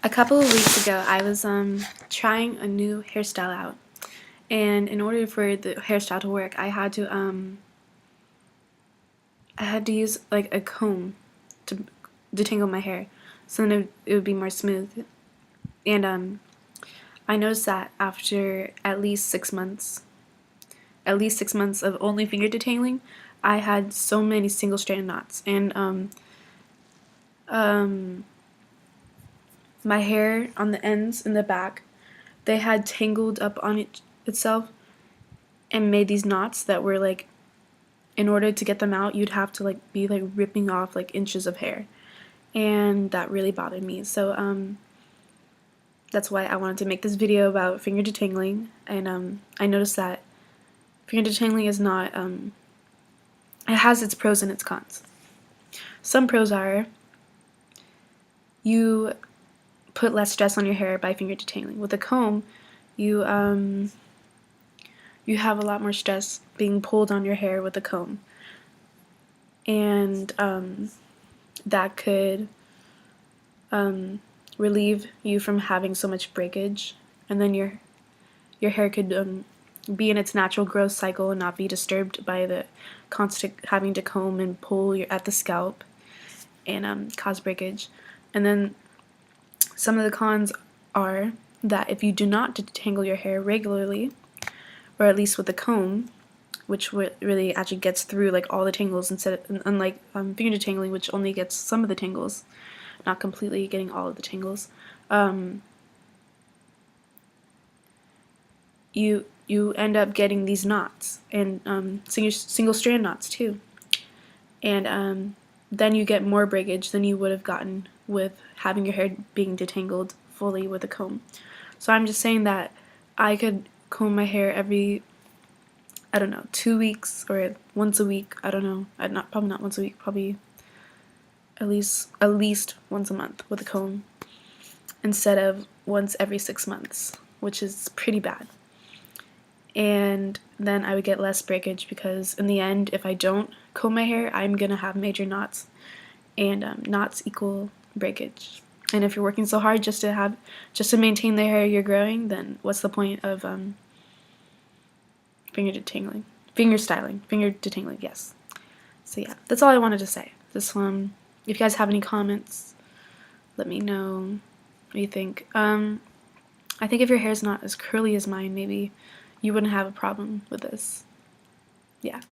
A couple of weeks ago, I was trying a new hairstyle out, and in order for the hairstyle to work, I had to use like a comb to detangle my hair, so then it would be more smooth. And I noticed that after at least 6 months of only finger detangling, I had so many single strand knots, and my hair on the ends in the back, they had tangled up on itself and made these knots that were like, in order to get them out, you'd have to like be like ripping off like inches of hair, and that really bothered me. So that's why I wanted to make this video about finger detangling. And I noticed that finger detangling is not it has its pros and its cons. Some pros are you put less stress on your hair by finger detangling. With a comb, you you have a lot more stress being pulled on your hair with a comb, and that could relieve you from having so much breakage, and then your hair could be in its natural growth cycle and not be disturbed by the constant having to comb and pull at the scalp and cause breakage. And then some of the cons are that if you do not detangle your hair regularly, or at least with a comb, which really actually gets through like all the tangles, unlike finger detangling, which only gets some of the tangles, not completely getting all of the tangles. You end up getting these knots, and single strand knots too, and then you get more breakage than you would have gotten with having your hair being detangled fully with a comb. So I'm just saying that I could comb my hair every, I don't know, 2 weeks or once a week. I don't know. Probably not once a week. Probably at least once a month with a comb, instead of once every 6 months, which is pretty bad. And then I would get less breakage, because in the end, if I don't comb my hair, I'm gonna have major knots, and knots equal breakage. And if you're working so hard just to maintain the hair you're growing, then what's the point of finger detangling? Finger detangling, yes. So yeah, that's all I wanted to say. This one, if you guys have any comments, let me know what you think. I think if your hair's not as curly as mine, maybe you wouldn't have a problem with this. Yeah.